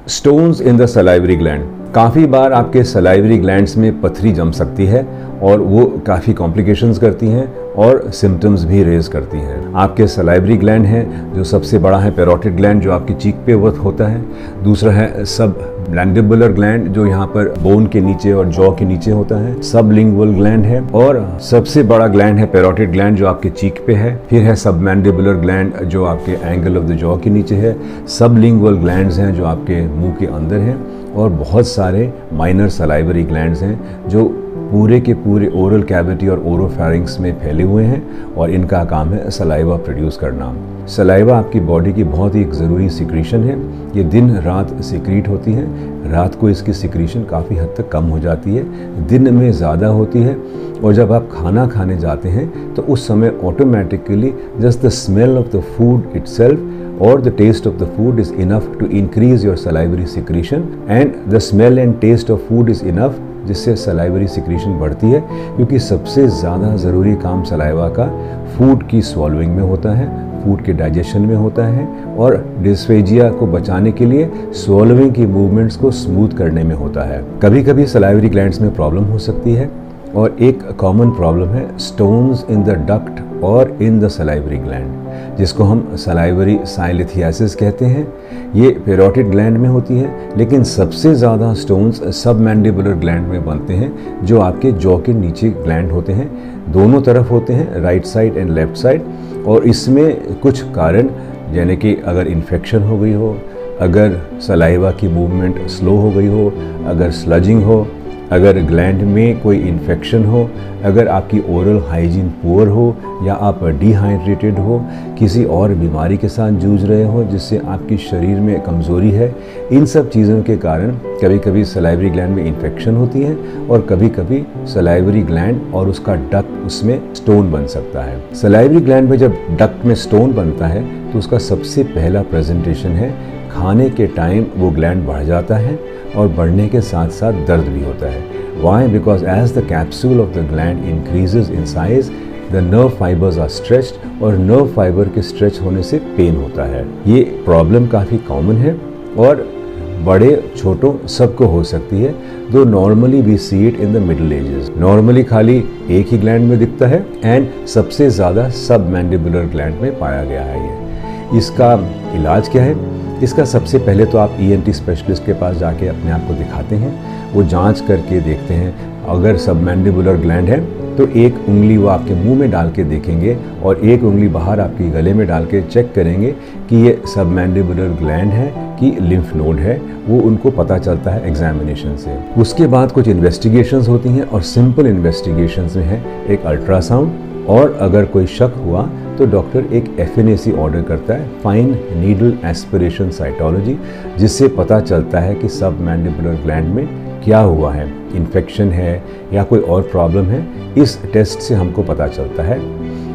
Stones in the salivary gland. काफ़ी बार आपके salivary glands में पथरी जम सकती है और वो काफ़ी कॉम्प्लिकेशंस करती हैं और सिम्टम्स भी रेज करती हैं। आपके सलाइवरी ग्लैंड है जो सबसे बड़ा है पैरोटिड ग्लैंड जो आपकी चीक पे होता है। दूसरा है सब मैंडिबुलर ग्लैंड जो यहाँ पर बोन के नीचे और जॉ के नीचे होता है। सबलिंगुअल ग्लैंड है और सबसे बड़ा ग्लैंड है पैरोटिड ग्लैंड जो आपके चीक पे है। फिर है सब मैंडिबुलर ग्लैंड जो आपके एंगल ऑफ द जॉ के नीचे है। सबलिंगुअल ग्लैंड्स हैं जो आपके मुंह के अंदर हैं और बहुत सारे माइनर सलाइवरी ग्लैंड्स हैं जो पूरे के पूरे ओरल कैविटी और ओरोफैरिंक्स में फैले हुए हैं और इनका काम है सलाइवा प्रोड्यूस करना। सलाइवा आपकी बॉडी की बहुत ही एक ज़रूरी सिक्रीशन है। ये दिन रात सिक्रीट होती है। रात को इसकी सिक्रीशन काफ़ी हद तक कम हो जाती है, दिन में ज़्यादा होती है और जब आप खाना खाने जाते हैं तो उस समय automatically just the smell of the food itself or the taste of the food is enough to increase your salivary secretion and the smell and taste of food is enough जिससे सलाइवरी सिक्रीशन बढ़ती है, क्योंकि सबसे ज़्यादा ज़रूरी काम saliva का food की स्वॉलोइंग में होता है, फूड के डाइजेशन में होता है और डिस्फेजिया को बचाने के लिए स्वॉलोइंग की मूवमेंट्स को स्मूथ करने में होता है। कभी कभी सलाइवरी ग्लैंड्स में प्रॉब्लम हो सकती है और एक कॉमन प्रॉब्लम है स्टोन्स इन द डक्ट और इन द सलाइवरी ग्लैंड, जिसको हम सलाइवरी साइलिथियासिस कहते हैं। ये पैरोटिड ग्लैंड में होती है, लेकिन सबसे ज़्यादा स्टोन्स सबमैंडिबुलर ग्लैंड में बनते हैं जो आपके जॉ के नीचे ग्लैंड होते हैं, दोनों तरफ होते हैं, right side and left side. और इसमें कुछ कारण यानी कि अगर इन्फेक्शन हो गई हो, अगर सलाइवा की मूवमेंट स्लो हो गई हो, अगर स्लजिंग हो, अगर ग्लैंड में कोई इन्फेक्शन हो, अगर आपकी ओरल हाइजीन पुअर हो या आप डिहाइड्रेटेड हो, किसी और बीमारी के साथ जूझ रहे हो जिससे आपकी शरीर में कमज़ोरी है, इन सब चीज़ों के कारण कभी कभी सलाइवरी ग्लैंड में इन्फेक्शन होती है और कभी कभी सलाइवरी ग्लैंड और उसका डक्ट उसमें स्टोन बन सकता है। सलाइवरी ग्लैंड में जब डक्ट में स्टोन बनता है तो उसका सबसे पहला प्रेजेंटेशन है खाने के टाइम वो ग्लैंड बढ़ जाता है और बढ़ने के साथ साथ दर्द भी होता है। Why? Because as the capsule of the gland increases in size, the nerve fibers are stretched और nerve fiber के stretch होने से पेन होता है। ये प्रॉब्लम काफ़ी कॉमन है और बड़े छोटों सबको हो सकती है, दो normally we see it in the middle ages. Normally खाली एक ही ग्लैंड में दिखता है एंड सबसे ज़्यादा सब मैंडिबुलर ग्लैंड में पाया गया है ये। इसका इलाज क्या है? इसका सबसे पहले तो आप ENT स्पेशलिस्ट के पास जाके अपने आप को दिखाते हैं, वो जांच करके देखते हैं। अगर सबमैंडिबुलर ग्लैंड है तो एक उंगली वो आपके मुंह में डाल के देखेंगे और एक उंगली बाहर आपके गले में डाल के चेक करेंगे कि ये सबमैंडिबुलर ग्लैंड है कि लिम्फ नोड है, वो उनको पता चलता है एग्जामिनेशन से। उसके बाद कुछ इन्वेस्टिगेशंस होती हैं और सिंपल इन्वेस्टिगेशंस में है एक अल्ट्रासाउंड और अगर कोई शक हुआ तो डॉक्टर एक FNAC ऑर्डर करता है, फाइन नीडल एस्पिरेशन साइटोलॉजी, जिससे पता चलता है कि सब मैंडिबुलर ग्लैंड में क्या हुआ है, इन्फेक्शन है या कोई और प्रॉब्लम है। इस टेस्ट से हमको पता चलता है।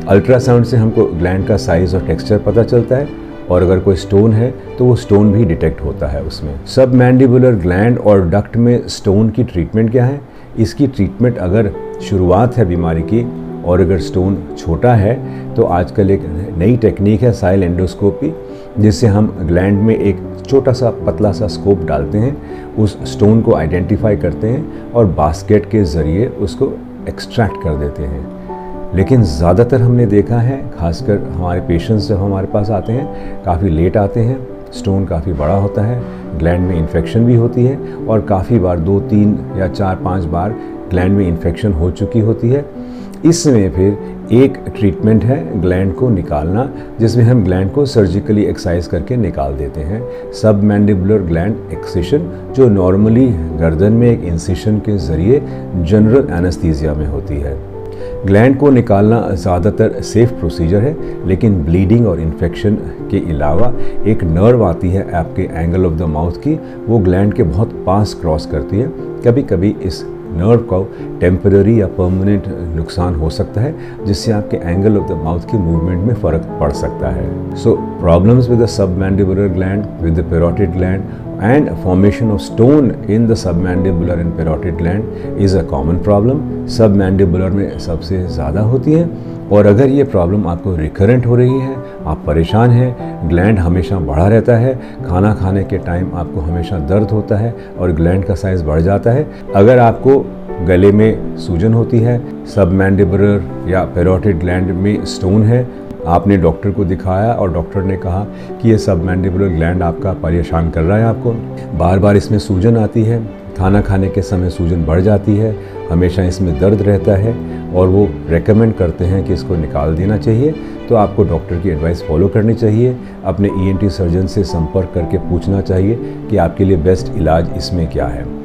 अल्ट्रासाउंड से हमको ग्लैंड का साइज़ और टेक्सचर पता चलता है और अगर कोई स्टोन है तो वो स्टोन भी डिटेक्ट होता है उसमें। सब मैंडिबुलर ग्लैंड और डक्ट में स्टोन की ट्रीटमेंट क्या है? इसकी ट्रीटमेंट अगर शुरुआत है बीमारी की और अगर स्टोन छोटा है तो आजकल एक नई टेक्निक है साइल एंडोस्कोपी, जिससे हम ग्लैंड में एक छोटा सा पतला सा स्कोप डालते हैं, उस स्टोन को आइडेंटिफाई करते हैं और बास्केट के ज़रिए उसको एक्सट्रैक्ट कर देते हैं। लेकिन ज़्यादातर हमने देखा है, खासकर हमारे पेशेंट्स जब हमारे पास आते हैं काफ़ी लेट आते हैं, स्टोन काफ़ी बड़ा होता है, ग्लैंड में इन्फेक्शन भी होती है और काफ़ी बार 2, 3 या 4, 5 बार ग्लैंड में इन्फेक्शन हो चुकी होती है। इसमें फिर एक ट्रीटमेंट है ग्लैंड को निकालना, जिसमें हम ग्लैंड को सर्जिकली एक्साइज करके निकाल देते हैं। सब मैंडिबुलर ग्लैंड एक्सिशन जो नॉर्मली गर्दन में एक इंसिशन के ज़रिए जनरल एनेस्थीसिया में होती है। ग्लैंड को निकालना ज़्यादातर सेफ प्रोसीजर है, लेकिन ब्लीडिंग और इन्फेक्शन के अलावा एक नर्व आती है आपके एंगल ऑफ द माउथ की, वो ग्लैंड के बहुत पास क्रॉस करती है। कभी कभी इस नर्व को टेम्पररी या परमानेंट नुकसान हो सकता है, जिससे आपके एंगल ऑफ द माउथ की मूवमेंट में फ़र्क पड़ सकता है। सो problems with the submandibular gland, with the parotid gland and formation of stone in the submandibular and parotid gland is a common problem। Submandibular में सबसे ज़्यादा होती है और अगर ये प्रॉब्लम आपको रिकरेंट हो रही है, आप परेशान हैं, ग्लैंड हमेशा बढ़ा रहता है, खाना खाने के टाइम आपको हमेशा दर्द होता है और ग्लैंड का साइज़ बढ़ जाता है, अगर आपको गले में सूजन होती है, सबमैंडिबुलर या पैरोटिड ग्लैंड में स्टोन है, आपने डॉक्टर को दिखाया और डॉक्टर ने कहा कि ये सबमैंडिबुलर ग्लैंड आपका परेशान कर रहा है, आपको बार बार इसमें सूजन आती है, खाना खाने के समय सूजन बढ़ जाती है, हमेशा इसमें दर्द रहता है और वो रेकमेंड करते हैं कि इसको निकाल देना चाहिए, तो आपको डॉक्टर की एडवाइस फॉलो करनी चाहिए। अपने ENT सर्जन से संपर्क करके पूछना चाहिए कि आपके लिए बेस्ट इलाज इसमें क्या है।